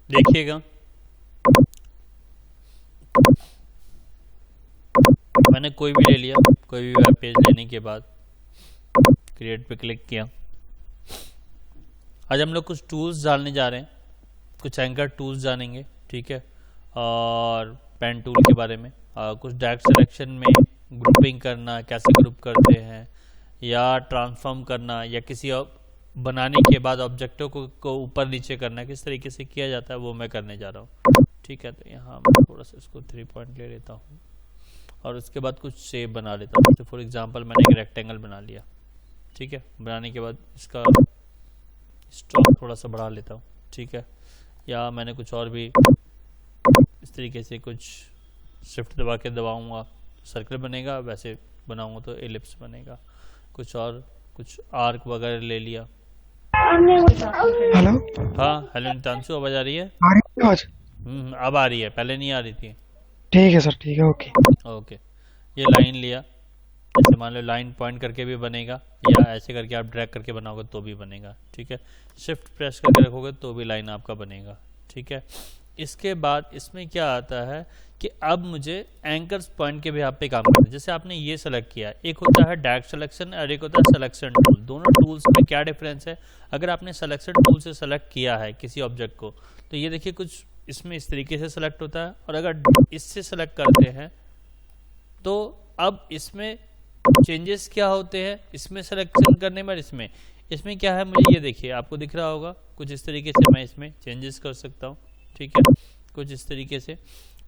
देखिएगा मैंने कोई भी ले लिया, कोई भी वेब पेज लेने के बाद क्रिएट पे क्लिक किया। आज हम लोग कुछ टूल्स डालने जा रहे हैं, कुछ एंकर टूल्स जानेंगे, ठीक है, और पेन टूल के बारे में, कुछ डायरेक्ट सिलेक्शन में ग्रुपिंग करना, कैसे ग्रुप करते हैं, या ट्रांसफॉर्म करना, या किसी बनाने के बाद ऑब्जेक्टों को ऊपर नीचे करना, किस तरीके से किया जाता है वो मैं करने जा रहा हूँ, ठीक है। तो यहाँ मैं थोड़ा सा इसको 3 पॉइंट ले लेता हूँ और उसके बाद कुछ शेप बना लेता हूँ। तो फॉर एग्जांपल मैंने एक रेक्टेंगल बना लिया, ठीक है। बनाने के बाद इसका स्ट्रोक थोड़ा सा बढ़ा लेता हूँ, ठीक है। या मैंने कुछ और भी इस तरीके से कुछ शिफ्ट दबा के दबाऊँगा सर्कल बनेगा, वैसे बनाऊँगा तो एलिप्स बनेगा। कुछ और कुछ आर्क वगैरह ले लिया। हेलो। हाँ हेलो नितांशु, आवाज़ आ रही है? आ रही है आवाज? अब आ रही है, पहले नहीं आ रही थी। ठीक है सर, ठीक है, ओके। ओके, ये लाइन लिया, ऐसे मान लो लाइन पॉइंट करके भी बनेगा, या ऐसे करके आप ड्रैग करके बनाओगे तो भी बनेगा, ठीक है। शिफ्ट प्रेस करके रखोगे तो भी लाइन आपका बनेगा, ठीक है। इसके बाद इसमें क्या आता है कि अब मुझे एंकर्स पॉइंट के भी आप पे काम करना है। जैसे आपने ये सेलेक्ट किया, एक होता है डायरेक्ट सिलेक्शन और एक होता है सिलेक्शन टूल। दोनों टूल्स में क्या डिफरेंस है? अगर आपने सिलेक्शन टूल से सेलेक्ट किया है किसी ऑब्जेक्ट को, तो ये देखिए कुछ इसमें इस तरीके से सेलेक्ट होता है, और अगर इससे सेलेक्ट करते हैं तो अब इसमें चेंजेस क्या होते हैं इसमें सिलेक्शन करने में। इसमें क्या है, मुझे ये देखिए, आपको दिख रहा होगा कुछ इस तरीके से मैं इसमें चेंजेस कर सकता हूँ, ठीक है, कुछ इस तरीके से।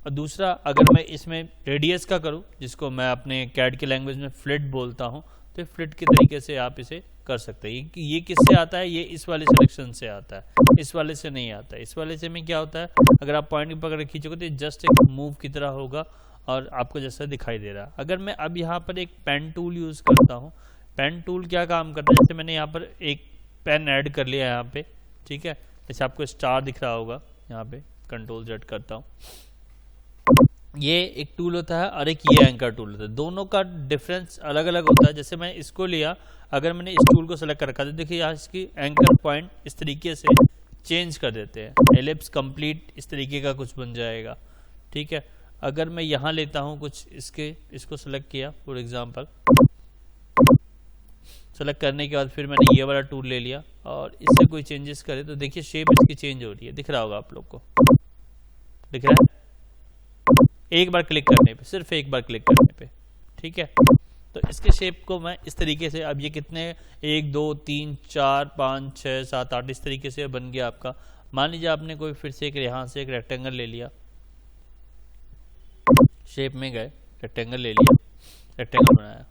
और दूसरा, अगर मैं इसमें रेडियस का करूँ, जिसको मैं अपने कैड की लैंग्वेज में फ्लिट बोलता हूँ, तो फ्लिट के तरीके से आप इसे कर सकते हैं। ये किससे आता है? ये इस वाले सिलेक्शन से आता है, इस वाले से नहीं आता है। इस वाले से में क्या होता है, अगर आप पॉइंट पकड़ खींचोगे तो जस्ट एक मूव की तरह होगा और आपको जैसा दिखाई दे रहा है। अगर मैं अब यहाँ पर एक पेन टूल यूज़ करता हूँ, पेन टूल क्या काम करता है, जैसे मैंने यहाँ पर एक पेन ऐड कर लिया यहाँ पे, ठीक है, जैसे आपको स्टार दिख रहा होगा यहाँ पे, कंट्रोल जेड करता हूँ, ये एक टूल होता है और एक ये एंकर टूल होता है। दोनों का डिफरेंस अलग अलग होता है। जैसे मैं इसको लिया, अगर मैंने इस टूल को सेलेक्ट कर रखा तो देखिए यहाँ इसकी एंकर पॉइंट इस तरीके से चेंज कर देते हैं, एलिप्स कंप्लीट इस तरीके का कुछ बन जाएगा, ठीक है। अगर मैं यहाँ लेता हूँ कुछ इसको सेलेक्ट किया, फॉर एग्जांपल सेलेक्ट करने के बाद फिर मैंने ये वाला टूल ले लिया और इससे कोई चेंजेस करे तो देखिए शेप इसकी चेंज हो रही है, दिख रहा होगा आप लोग को, दिख रहा है? एक बार क्लिक करने पे, सिर्फ एक बार क्लिक करने पे, ठीक है। तो इसके शेप को मैं इस तरीके से, अब ये कितने 1 2 3 4 5 6 7 8 इस तरीके से बन गया आपका। मान लीजिए आपने कोई फिर से यहाँ से एक रेक्टेंगल ले लिया, शेप में गए, रेक्टेंगल ले लिया, रेक्टेंगल बनाया।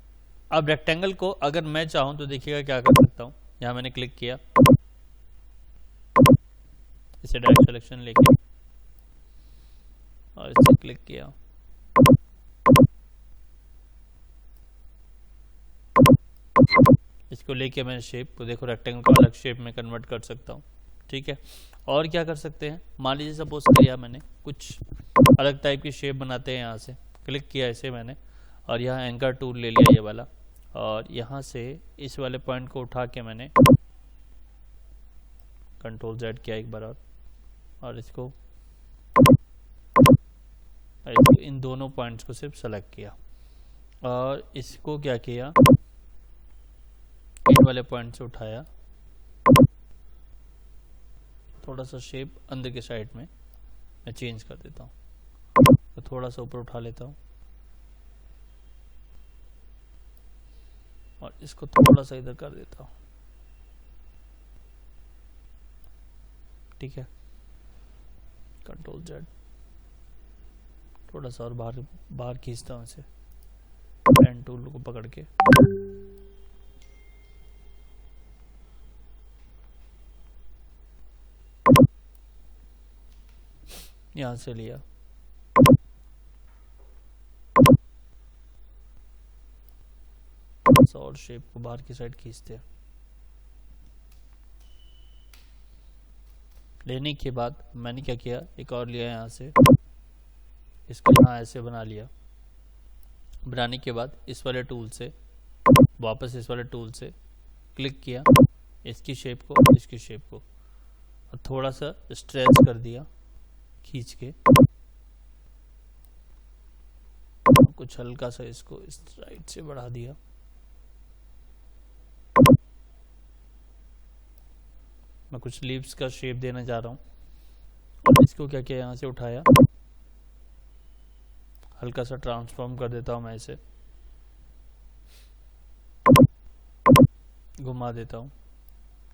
अब रेक्टेंगल को अगर मैं चाहूँ तो देखिएगा क्या कर सकता हूँ। यहाँ मैंने क्लिक किया, इसे डायरेक्ट सिलेक्शन लेके और इसे क्लिक किया, इसको लेके मैं शेप को, देखो रेक्टेंगल को अलग शेप में कन्वर्ट कर सकता हूँ, ठीक है। और क्या कर सकते हैं, मान लीजिए सपोज किया मैंने कुछ अलग टाइप की शेप बनाते हैं, यहाँ से क्लिक किया इसे मैंने और यहाँ एंकर टूल ले लिया ये वाला, और यहाँ से इस वाले पॉइंट को उठा के मैंने कंट्रोल जेड किया एक बार और इसको इन दोनों पॉइंट्स को सिर्फ सेलेक्ट किया और इसको क्या किया, इन वाले पॉइंट से उठाया, थोड़ा सा शेप अंदर के साइड में मैं चेंज कर देता हूँ, तो थोड़ा सा ऊपर उठा लेता हूँ और इसको थोड़ा सा इधर कर देता हूँ, ठीक है। कंट्रोल जेड, थोड़ा सा और बाहर खींचता हूँ इसे, पेन टूल को पकड़ के, यहाँ से लिया, और शेप को बाहर की साइड खींचते हैं। लेने के बाद मैंने क्या किया, एक और लिया यहाँ से, इसको यहाँ ऐसे बना लिया। बनाने के बाद इस वाले टूल से वापस इस वाले टूल से क्लिक किया, इसकी शेप को, इसकी शेप को, और थोड़ा सा स्ट्रेच कर दिया, खींच के कुछ हल्का सा इसको इस साइड से बढ़ा दिया। मैं कुछ लीव्स का शेप देना चाह रहा हूँ। इसको क्या किया, यहाँ से उठाया, हल्का सा ट्रांसफॉर्म कर देता हूँ मैं इसे, घुमा देता हूँ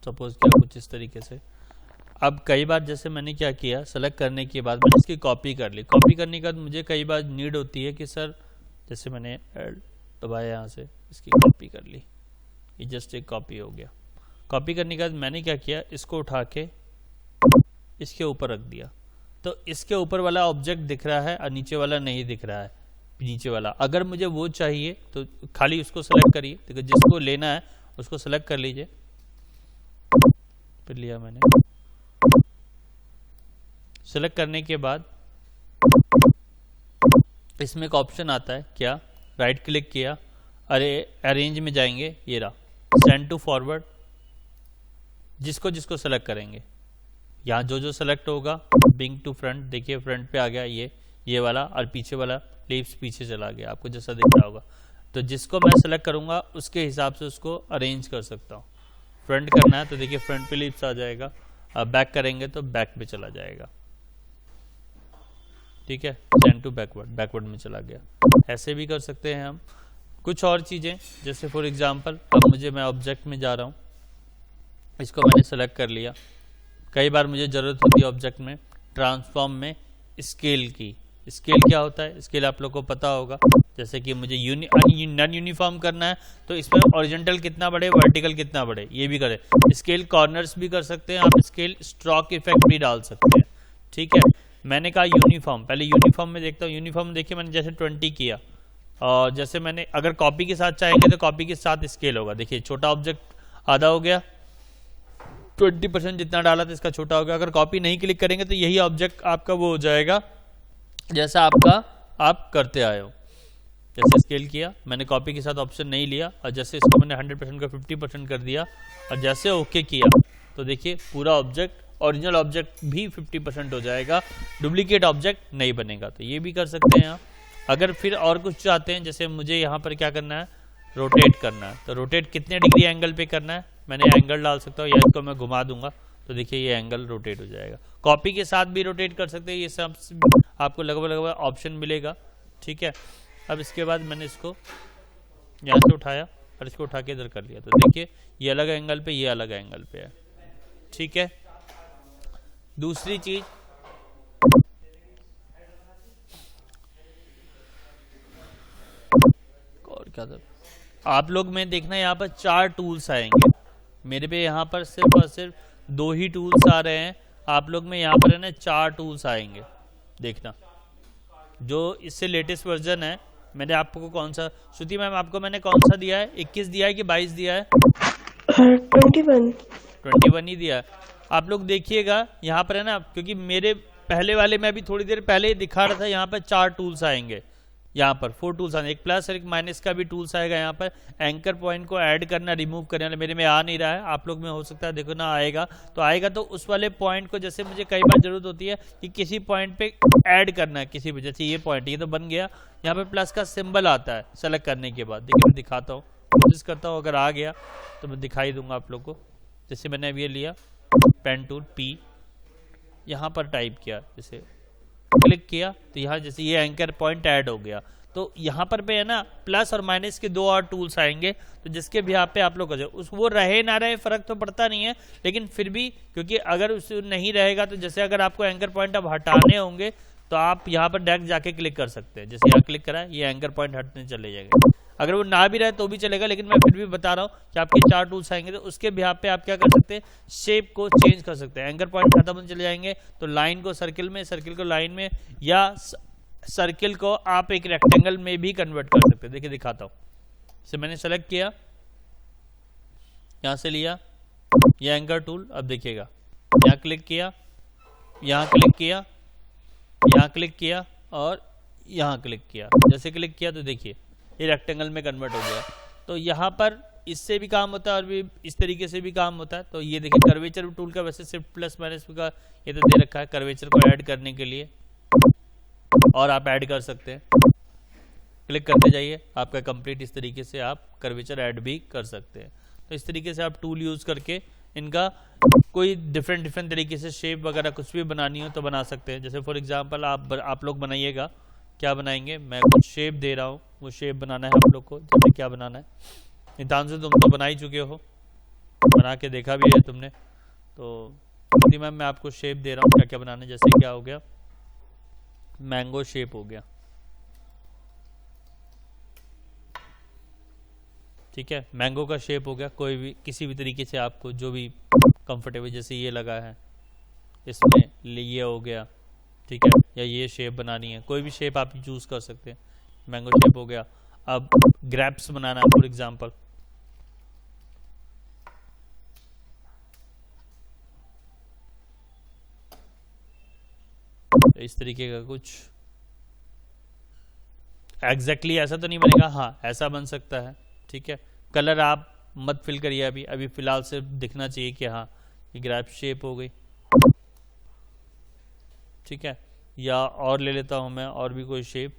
सपोज क्या कुछ इस तरीके से। अब कई बार जैसे मैंने क्या किया, सेलेक्ट करने के बाद मैंने इसकी कॉपी कर ली। कॉपी करने के बाद मुझे कई बार नीड होती है कि सर जैसे मैंने दबाया, यहाँ से इसकी कॉपी कर ली, ये जस्ट एक कॉपी हो गया। कॉपी करने के बाद मैंने क्या किया, इसको उठा के इसके ऊपर रख दिया, तो इसके ऊपर वाला ऑब्जेक्ट दिख रहा है और नीचे वाला नहीं दिख रहा है। नीचे वाला अगर मुझे वो चाहिए तो खाली उसको सेलेक्ट करिए, तो जिसको लेना है उसको सेलेक्ट कर लीजिए। फिर लिया मैंने, सेलेक्ट करने के बाद इसमें एक ऑप्शन आता है क्या, राइट क्लिक किया, अरेंज में जाएंगे, ये रहा सेंड टू फॉरवर्ड, जिसको जिसको सेलेक्ट करेंगे यहाँ जो जो सेलेक्ट होगा, बिंग टू फ्रंट, देखिए फ्रंट पे आ गया ये वाला, और पीछे वाला लीव्स पीछे चला गया, आपको जैसा दिख रहा होगा। तो जिसको मैं सेलेक्ट करूंगा उसके हिसाब से उसको अरेंज कर सकता हूँ। फ्रंट करना है तो देखिए फ्रंट पे लीव्स आ जाएगा, अब बैक करेंगे तो बैक पे चला जाएगा, ठीक है, सेंड टू बैकवर्ड में चला गया। ऐसे भी कर सकते हैं हम कुछ और चीज़ें, जैसे फॉर एग्जांपल अब मैं ऑब्जेक्ट में जा रहा हूँ, इसको मैंने सेलेक्ट कर लिया। कई बार मुझे ज़रूरत होती है ऑब्जेक्ट में ट्रांसफॉर्म में स्केल की। स्केल क्या होता है, स्केल आप लोग को पता होगा, जैसे कि मुझे नॉन यूनिफॉर्म करना है तो इसमें ओरिजेंटल कितना बढ़े, वर्टिकल कितना बढ़े, ये भी करें। स्केल कॉर्नर्स भी कर सकते हैं आप, स्केल स्ट्रोक इफेक्ट भी डाल सकते हैं, ठीक है। मैंने कहा यूनिफॉर्म, पहले यूनिफॉर्म में देखता हूँ। यूनिफॉर्म देखिए मैंने जैसे 20 किया, और जैसे मैंने अगर कॉपी के साथ चाहेंगे तो कॉपी के साथ स्केल होगा। देखिए छोटा ऑब्जेक्ट आधा हो गया, 20% जितना डाला था इसका छोटा हो गया। अगर कॉपी नहीं क्लिक करेंगे तो यही ऑब्जेक्ट आपका वो हो जाएगा जैसा आपका आप करते आए हो। जैसे स्केल किया मैंने, कॉपी के साथ ऑप्शन नहीं लिया, और जैसे इसको मैंने 100% का 50% कर दिया, और जैसे ओके किया तो देखिए पूरा ऑब्जेक्ट, ओरिजिनल ऑब्जेक्ट भी 50% हो जाएगा, डुप्लीकेट ऑब्जेक्ट नहीं बनेगा। तो ये भी कर सकते हैं आप। अगर फिर और कुछ चाहते हैं, जैसे मुझे यहाँ पर क्या करना है, रोटेट करना है, तो रोटेट कितने डिग्री एंगल पे करना है, मैंने एंगल डाल सकता हूँ, या इसको मैं घुमा दूंगा तो देखिए ये एंगल रोटेट हो जाएगा। कॉपी के साथ भी रोटेट कर सकते हैं, ये सब आपको लगभग ऑप्शन मिलेगा, ठीक है। अब इसके बाद मैंने इसको यहाँ से उठाया और इसको उठा के इधर कर लिया, तो देखिए ये अलग एंगल पे, ये अलग एंगल पे है, ठीक है। दूसरी चीज, और क्या था, आप लोग में देखना यहाँ पर 4 टूल्स आएंगे, मेरे पे यहाँ पर सिर्फ और सिर्फ 2 ही टूल्स आ रहे हैं। आप लोग में यहाँ पर है ना 4 टूल्स आएंगे, देखना। जो इससे लेटेस्ट वर्जन है, मैंने आपको कौन सा, श्रुति मैम आपको मैंने कौन सा दिया है, 21 दिया है कि 22 दिया है? 21 ही दिया है। आप लोग देखिएगा यहाँ पर है ना, क्योंकि मेरे पहले वाले में अभी थोड़ी देर पहले ही दिखा रहा था, यहाँ पर 4 टूल्स आएंगे, यहाँ पर 4 टूल्स आएंगे, एक प्लस और एक माइनस का भी टूल्स आएगा। यहाँ पर एंकर पॉइंट को ऐड करना, रिमूव करने वाला मेरे में आ नहीं रहा है, आप लोग में हो सकता है देखो ना आएगा, तो आएगा तो उस वाले पॉइंट को, जैसे मुझे कई बार जरूरत होती है कि किसी पॉइंट पे ऐड करना है किसी भी, जैसे ये पॉइंट ये तो बन गया, यहाँ पे प्लस का सिंबल आता है सेलेक्ट करने के बाद। देखिए मैं दिखाता हूँ, कोशिश करता हूँ, अगर आ गया तो मैं दिखाई दूंगा आप लोग को। जैसे मैंने अब ये लिया पेन टूल P, यहाँ पर टाइप किया, जैसे क्लिक किया तो यहाँ जैसे ये एंकर पॉइंट ऐड हो गया। तो यहाँ पर पे है ना प्लस और माइनस के 2 और टूल्स आएंगे, तो जिसके भी यहाँ पे आप लोग उस वो रहे ना रहे फर्क तो पड़ता नहीं है, लेकिन फिर भी क्योंकि अगर उस नहीं रहेगा तो जैसे अगर आपको एंकर पॉइंट अब हटाने होंगे तो आप यहाँ पर डायरेक्ट जाके क्लिक कर सकते हैं। जैसे यहाँ क्लिक करा, ये एंकर पॉइंट हटने चले जाएगा। अगर वो ना भी रहे तो भी चलेगा, लेकिन मैं फिर भी बता रहा हूँ कि आपके 4 टूल्स आएंगे, तो उसके बिहाफ पे आप क्या कर सकते हैं, शेप को चेंज कर सकते हैं। एंकर पॉइंट खत्म होने चले जाएंगे तो लाइन को सर्किल में, सर्किल को लाइन में, या सर्किल को आप एक रेक्टेंगल में भी कन्वर्ट कर सकते हैं। देखिए दिखाता हूँ, इसे मैंने सेलेक्ट किया, यहाँ से लिया ये एंकर टूल, अब देखिएगा यहाँ क्लिक किया, यहाँ क्लिक किया, यहाँ क्लिक किया और यहाँ क्लिक किया। जैसे क्लिक किया तो देखिए ये रेक्टेंगल में कन्वर्ट हो गया। तो यहाँ पर इससे भी काम होता है और भी इस तरीके से भी काम होता है। तो ये देखिए कर्वेचर टूल का वैसे शिफ्ट प्लस माइनस का ये तो दे रखा है कर्वेचर को ऐड करने के लिए, और आप ऐड कर सकते हैं। क्लिक करते जाइए, आपका कंप्लीट इस तरीके से आप कर्वेचर ऐड भी कर सकते हैं। तो इस तरीके से आप टूल यूज़ करके इनका कोई डिफरेंट तरीके से शेप वगैरह कुछ भी बनानी हो तो बना सकते हैं। जैसे फॉर एग्जांपल आप लोग बनाइएगा, क्या बनाएंगे, मैं कुछ शेप दे रहा हूँ, वो शेप बनाना है आप लोग को। जैसे क्या बनाना है, नितांशु तुम तो बना ही चुके हो, बना के देखा भी है तुमने। तो मैम मैं आपको शेप दे रहा हूँ क्या क्या बनाना है। जैसे क्या हो गया, मैंगो शेप हो गया, ठीक है, मैंगो का शेप हो गया। कोई भी किसी भी तरीके से आपको जो भी कंफर्टेबल, जैसे ये लगा है इसमें ये हो गया, ठीक है, या ये शेप बनानी है, कोई भी शेप आप चूज कर सकते हैं। मैंगो शेप हो गया। अब ग्रैप्स बनाना है फॉर एग्जांपल, तो इस तरीके का कुछ एग्जैक्टली ऐसा तो नहीं बनेगा, हाँ ऐसा बन सकता है, ठीक है। कलर आप मत फिल करिए अभी, अभी फिलहाल सिर्फ दिखना चाहिए कि हाँ ये ग्रैप शेप हो गई, ठीक है। या और ले लेता हूं मैं और भी कोई शेप,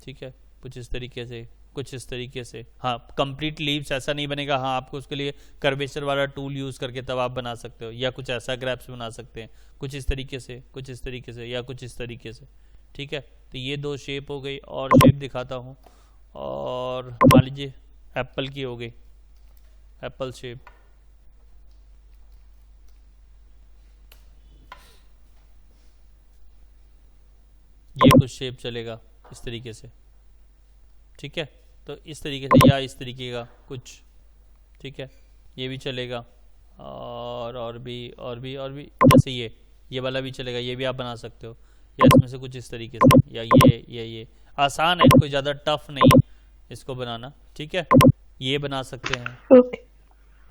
ठीक है, कुछ इस तरीके से, कुछ इस तरीके से। हाँ कंप्लीट लीव्स ऐसा नहीं बनेगा, हाँ आपको उसके लिए कर्वेचर वाला टूल यूज करके तब आप बना सकते हो, या कुछ ऐसा ग्रैप्स बना सकते हैं, कुछ इस तरीके से, कुछ इस तरीके से, या कुछ इस तरीके से, ठीक है। तो ये दो शेप हो गई, और शेप दिखाता हूँ, और मान लीजिए एप्पल की हो गई, एप्पल शेप, ये कुछ शेप चलेगा इस तरीके से, ठीक है। तो इस तरीके से या इस तरीके का कुछ, ठीक है, ये भी चलेगा। और भी जैसे ये वाला भी चलेगा, ये भी आप बना सकते हो, या इसमें से कुछ इस तरीके से, या ये आसान है, कोई ज़्यादा टफ नहीं इसको बनाना, ठीक है। ये बना सकते हैं,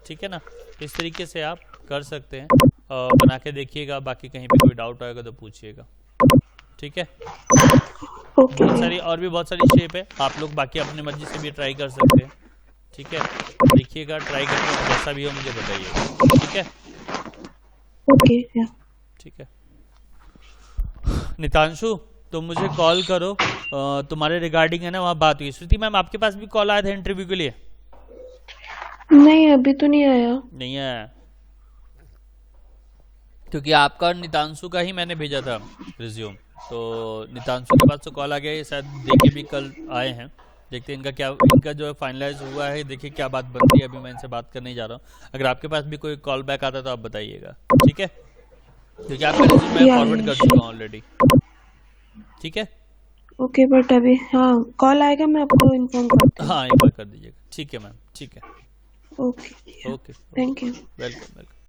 ठीक है ना। इस तरीके से आप कर सकते हैं, बना के देखिएगा। बाकी कहीं पे कोई डाउट आएगा तो पूछिएगा, ठीक है। बहुत सारी और भी बहुत सारी शेप है, आप लोग बाकी अपनी मर्जी से भी ट्राई कर सकते हैं, ठीक है। देखिएगा, ट्राई करके जैसा भी हो मुझे बताइएगा, ठीक है। ओके, ठीक है। नितांशु तुम मुझे कॉल करो, तुम्हारे रिगार्डिंग है ना वहाँ बात हुई। श्रुति मैम आपके पास भी कॉल आया था इंटरव्यू के लिए? नहीं अभी तो नहीं आया। नहीं आया, क्योंकि आपका और नितांशु का ही मैंने भेजा था रिज्यूम, तो नितांशु के पास तो कॉल आ गया, ये शायद देखे भी कल आए हैं। देखते हैं इनका जो फाइनलाइज हुआ है, देखिए क्या बात बनती है। अभी मैं इनसे बात करने जा रहा हूँ, अगर आपके पास भी कोई कॉल बैक आता तो आप बताइएगा, ठीक है, क्योंकि आपका रिज्यूम मैं फॉरवर्ड कर चुका हूँ ऑलरेडी, ठीक है। ओके बट अभी हाँ कॉल आएगा, मैं आपको इन्फॉर्म करती हूँ। हाँ एक बार कर दीजिएगा, ठीक है मैम, ठीक है। Okay, okay, thank you. Welcome.